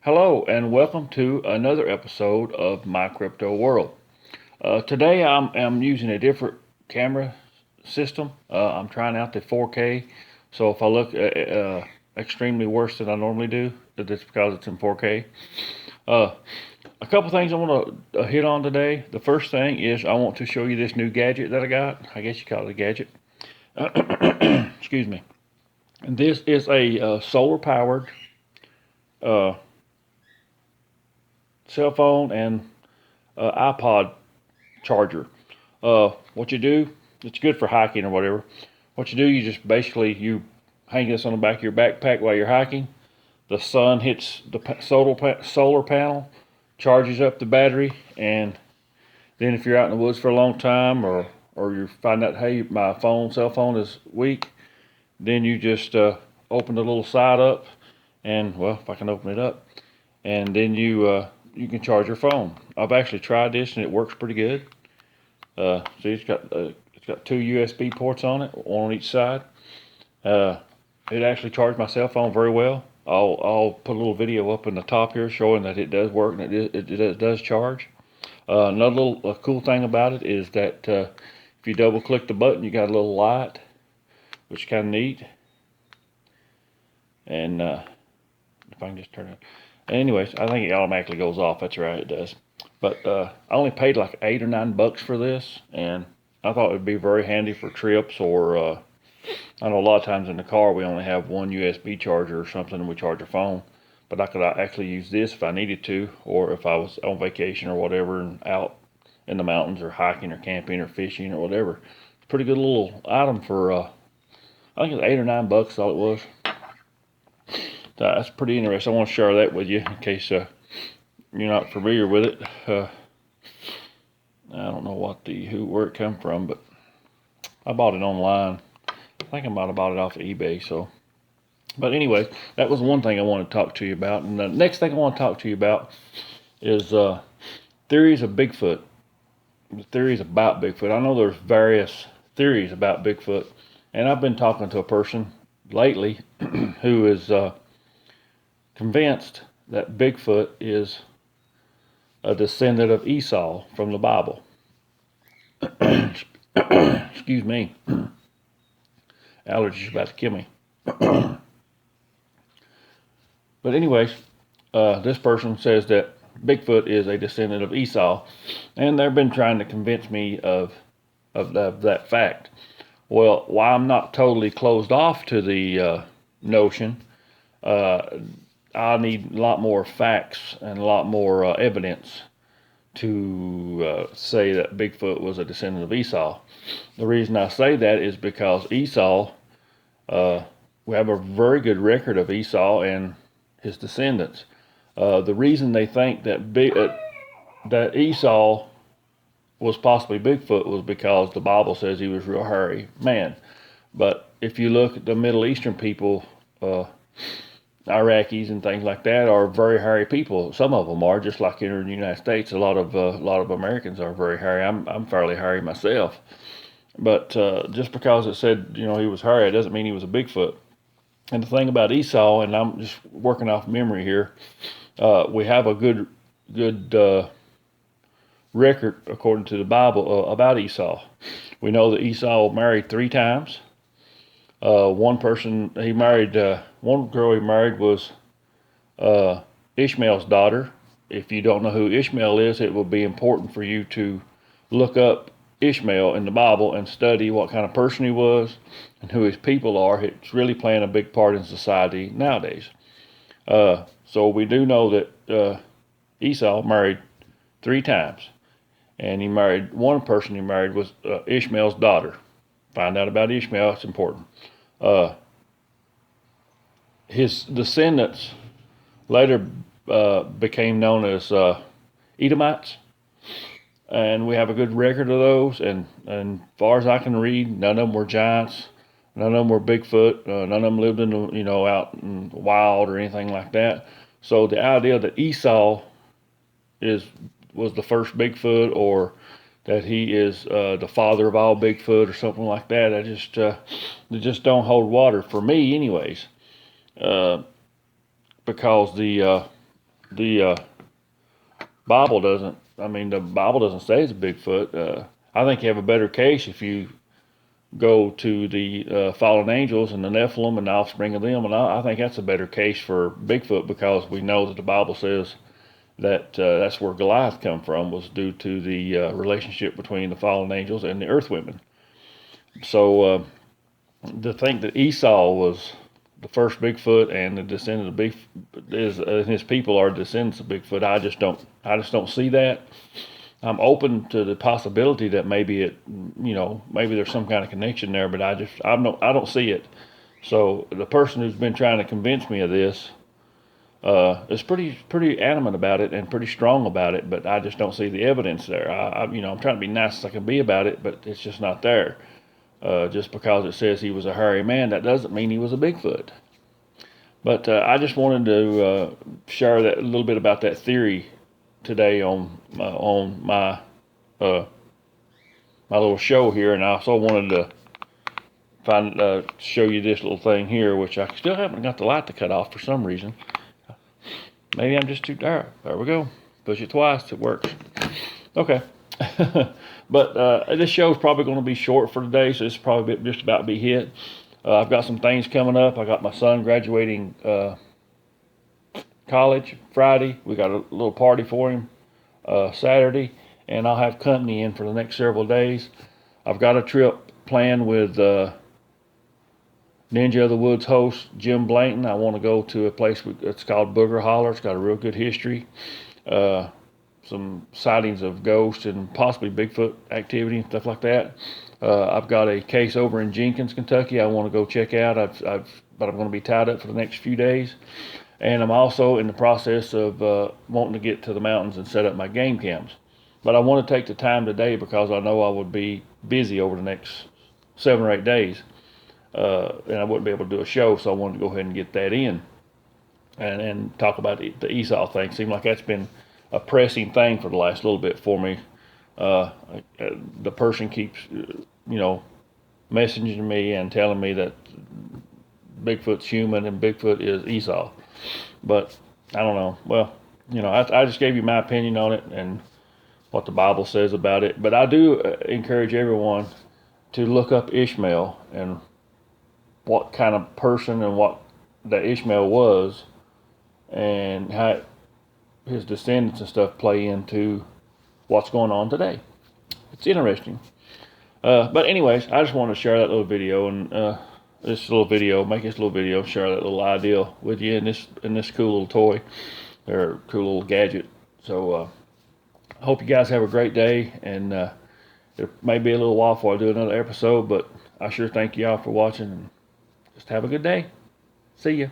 Hello and welcome to another episode of My Crypto World. Today I'm using a different camera system. I'm trying out the 4K, so if I look extremely worse than I normally do, that's because it's in 4K. A couple things I want to hit on today. The first thing is I want to show you this new gadget that I got. I guess you call it a gadget. Excuse me. And this is a solar powered cell phone and iPod charger. What you do, it's good for hiking or whatever. What you do, you just basically you hang this on the back of your backpack while you're hiking. The sun hits the solar panel, charges up the battery, and then if you're out in the woods for a long time, or you find out, hey, my cell phone is weak, then you just open the little side up, and well, if I can open it up, and then you can charge your phone. I've actually tried this and it works pretty good. See, it's got two USB ports on it, one on each side. It actually charged my cell phone very well. I'll put a little video up in the top here showing that it does work and it does charge. Another little cool thing about it is that if you double click the button, you got a little light, which is kind of neat. And if I can just turn it. Anyways, I think it automatically goes off. That's right, it does. But I only paid like $8 or $9 for this, and I thought it would be very handy for trips, or I know a lot of times in the car we only have one USB charger or something and we charge our phone. But I could actually use this if I needed to, or if I was on vacation or whatever and out in the mountains or hiking or camping or fishing or whatever. It's a pretty good little item for, I think it's $8 or $9, all it was. That's pretty interesting. I want to share that with you in case you're not familiar with it. I don't know where it come from, but I bought it online. I think I might have bought it off of eBay. But anyway, that was one thing I want to talk to you about. And the next thing I want to talk to you about is theories of Bigfoot. Theories about Bigfoot. I know there's various theories about Bigfoot, and I've been talking to a person lately who is convinced that Bigfoot is a descendant of Esau from the Bible. Excuse me. Allergies about to kill me. But anyways, this person says that Bigfoot is a descendant of Esau, and they've been trying to convince me of that fact. Well, while I'm not totally closed off to the notion, I need a lot more facts and a lot more evidence to say that Bigfoot was a descendant of Esau. The reason I say that is because Esau, we have a very good record of Esau and his descendants. The reason they think that Esau was possibly Bigfoot was because the Bible says he was a real hairy man. But if you look at the Middle Eastern people, Iraqis and things like that are very hairy people. Some of them are, just like in the United States. A lot of Americans are very hairy. I'm fairly hairy myself, but just because it said he was hairy, it doesn't mean he was a Bigfoot. And the thing about Esau, and I'm just working off memory here, we have a good record according to the Bible about Esau. We know that Esau married 3 times. One girl he married was Ishmael's daughter. If you don't know who Ishmael is, it will be important for you to look up Ishmael in the Bible and study what kind of person he was and who his people are. It's really playing a big part in society nowadays. So we do know that Esau married 3 times, and one person he married was Ishmael's daughter. Find out about Ishmael, it's important. His descendants later became known as Edomites, and we have a good record of those. And as far as I can read, none of them were giants, none of them were Bigfoot, none of them lived in out in the wild or anything like that. So the idea that Esau was the first Bigfoot, or that he is the father of all Bigfoot or something like that, they just don't hold water for me anyways. Because the Bible doesn't. I mean, the Bible doesn't say it's a Bigfoot. I think you have a better case if you go to the fallen angels and the Nephilim and the offspring of them, and I think that's a better case for Bigfoot, because we know that the Bible says that that's where Goliath come from, was due to the relationship between the fallen angels and the earth women. So to think that Esau was the first Bigfoot and the descendant of Bigfoot his people are descendants of Bigfoot, I just don't see that. I'm open to the possibility that maybe maybe there's some kind of connection there, but I don't see it. So the person who's been trying to convince me of this is pretty adamant about it and pretty strong about it, but I just don't see the evidence there. I'm trying to be nice as I can be about it, but it's just not there. Just because it says he was a hairy man, that doesn't mean he was a Bigfoot. But I just wanted to share that a little bit about that theory today on my my little show here, and I also wanted to show you this little thing here, which I still haven't got the light to cut off for some reason. Maybe I'm just too dark. There we go. Push it twice, it works. Okay. But this show is probably going to be short for today, so it's probably just about to be hit. I've got some things coming up. I got my son graduating college Friday. We got a little party for him Saturday, and I'll have company in for the next several days. I've got a trip planned with Ninja of the Woods host Jim Blanton. I want to go to a place it's called Booger Holler. It's got a real good history. Some sightings of ghosts and possibly Bigfoot activity and stuff like that. I've got a case over in Jenkins, Kentucky I want to go check out. But I'm going to be tied up for the next few days. And I'm also in the process of wanting to get to the mountains and set up my game cams. But I want to take the time today because I know I would be busy over the next 7 or 8 days. And I wouldn't be able to do a show, so I wanted to go ahead and get that in. And talk about the Esau thing. Seems like that's been a pressing thing for the last little bit for me. The person keeps, messaging me and telling me that Bigfoot's human and Bigfoot is Esau. But I don't know. Well, I just gave you my opinion on it and what the Bible says about it. But I do encourage everyone to look up Ishmael and what kind of person and what that Ishmael was, and how his descendants and stuff play into what's going on today. It's interesting. But anyways, I just wanted to share that little video and make this little video, share that little idea with you in this cool little toy or cool little gadget. So I hope you guys have a great day, and it may be a little while before I do another episode, but I sure thank y'all for watching, and just have a good day. See ya.